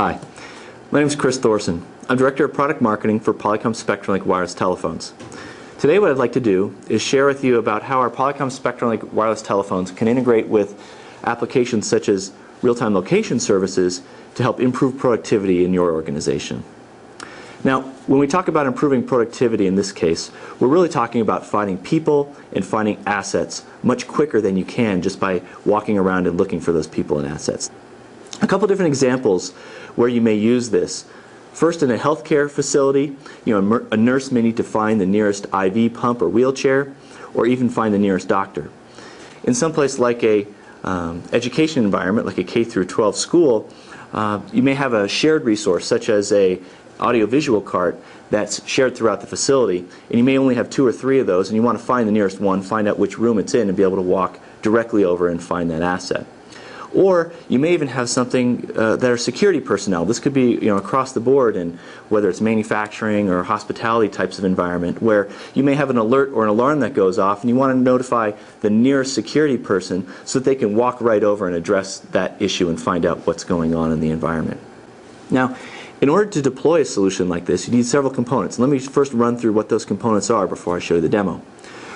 Hi, my name is Chris Thorson. I'm Director of Product Marketing for Polycom SpectrumLink wireless telephones. Today what I'd like to do is share with you about how our Polycom SpectrumLink wireless telephones can integrate with applications such as real-time location services to help improve productivity in your organization. Now, when we talk about improving productivity in this case, we're really talking about finding people and finding assets much quicker than you can just by walking around and looking for those people and assets. A couple different examples where you may use this. First, in a healthcare facility, a nurse may need to find the nearest IV pump or wheelchair, or even find the nearest doctor. In some place like a education environment, like a K through 12 school, you may have a shared resource such as a audio-visual cart that's shared throughout the facility, and you may only have 2 or 3 of those, and you want to find the nearest one, find out which room it's in, and be able to walk directly over and find that asset. Or you may even have something that are security personnel. This could be across the board, and whether it's manufacturing or hospitality types of environment, where you may have an alert or an alarm that goes off, and you want to notify the nearest security person so that they can walk right over and address that issue and find out what's going on in the environment. Now, in order to deploy a solution like this, you need several components. Let me first run through what those components are before I show you the demo.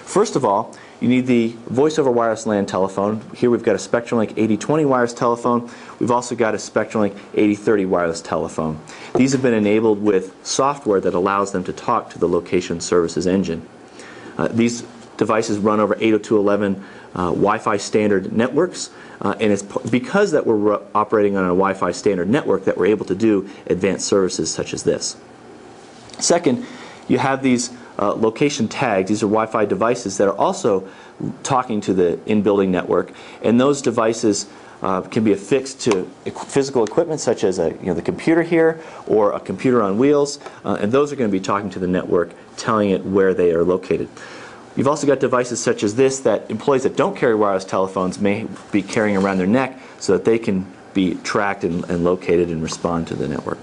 First of all, you need the voice over wireless LAN telephone. Here we've got a SpectrumLink 8020 wireless telephone. We've also got a SpectrumLink 8030 wireless telephone. These have been enabled with software that allows them to talk to the location services engine. These devices run over 802.11 Wi-Fi standard networks, and it's because that we're operating on a Wi-Fi standard network that we're able to do advanced services such as this. Second, you have these location tags. These are Wi-Fi devices that are also talking to the in-building network, and those devices can be affixed to physical equipment such as the computer here or a computer on wheels, and those are going to be talking to the network, telling it where they are located. You've also got devices such as this that employees that don't carry wireless telephones may be carrying around their neck so that they can be tracked and located and respond to the network.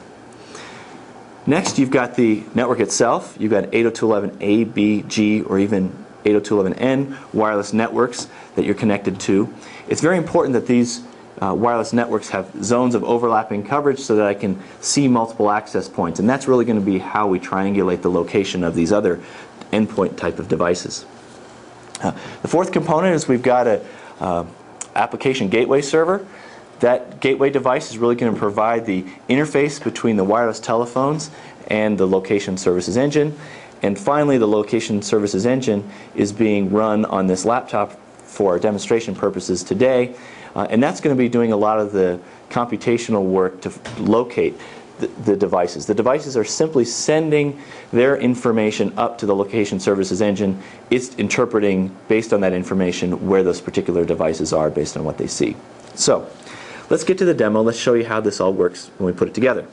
Next, you've got the network itself. You've got 802.11a, b, g, or even 802.11n wireless networks that you're connected to. It's very important that these wireless networks have zones of overlapping coverage so that I can see multiple access points, and that's really going to be how we triangulate the location of these other endpoint type of devices. The fourth component is we've got a application gateway server. That gateway device is really going to provide the interface between the wireless telephones and the location services engine. And finally, the location services engine is being run on this laptop for demonstration purposes today. And that's going to be doing a lot of the computational work to locate the devices. The devices are simply sending their information up to the location services engine. It's interpreting, based on that information, where those particular devices are based on what they see. So, let's get to the demo. Let's show you how this all works when we put it together.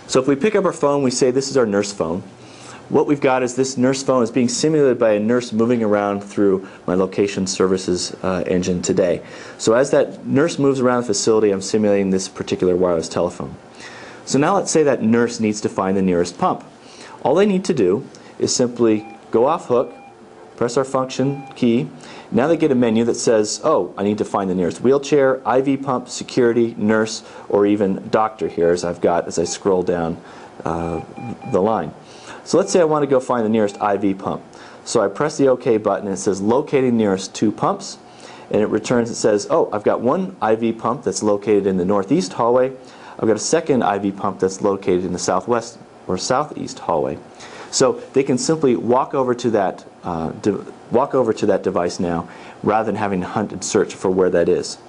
So if we pick up our phone, we say this is our nurse phone. What we've got is this nurse phone is being simulated by a nurse moving around through my location services engine today. So as that nurse moves around the facility, I'm simulating this particular wireless telephone. So now let's say that nurse needs to find the nearest pump. All they need to do is simply go off hook, press our function key. Now they get a menu that says, oh, I need to find the nearest wheelchair, IV pump, security, nurse, or even doctor here as I scroll down the line. So let's say I want to go find the nearest IV pump. So I press the OK button and it says locating nearest 2 pumps, and it returns, it says, oh, I've got one IV pump that's located in the northeast hallway. I've got a second IV pump that's located in the southwest or southeast hallway. So they can simply walk over to that device now, rather than having to hunt and search for where that is.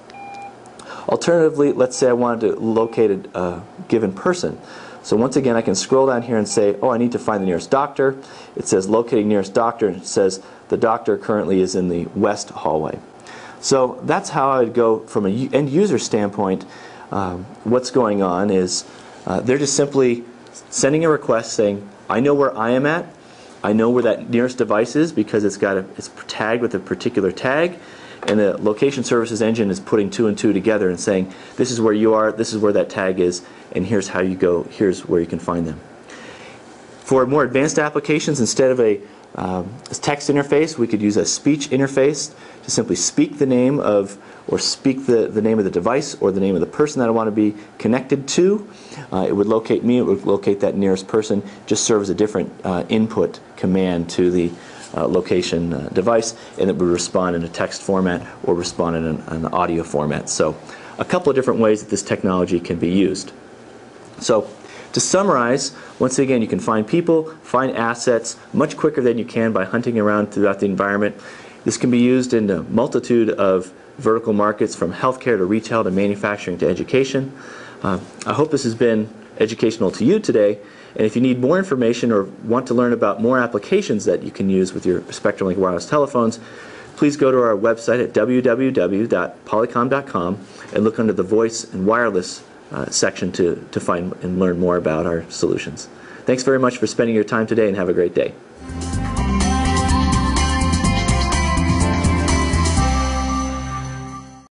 Alternatively, let's say I wanted to locate a given person. So once again, I can scroll down here and say, oh, I need to find the nearest doctor. It says locating nearest doctor, and it says the doctor currently is in the west hallway. So that's how I would go from an end user standpoint. What's going on is they're just simply sending a request saying, I know where I am at. I know where that nearest device is because it's tagged with a particular tag, and the location services engine is putting 2 and 2 together and saying, this is where you are, this is where that tag is, and here's how you go, here's where you can find them. For more advanced applications, instead of a As text interface, we could use a speech interface to simply speak the name of, or speak the name of the device or the name of the person that I want to be connected to. It would locate me, it would locate that nearest person, just serve as a different input command to the location device, and it would respond in a text format or respond in an audio format. So a couple of different ways that this technology can be used. So to summarize, once again, you can find people, find assets much quicker than you can by hunting around throughout the environment. This can be used in a multitude of vertical markets, from healthcare to retail to manufacturing to education. I hope this has been educational to you today, and if you need more information or want to learn about more applications that you can use with your SpectrumLink wireless telephones, please go to our website at www.polycom.com and look under the voice and wireless section to find and learn more about our solutions. Thanks very much for spending your time today, and have a great day.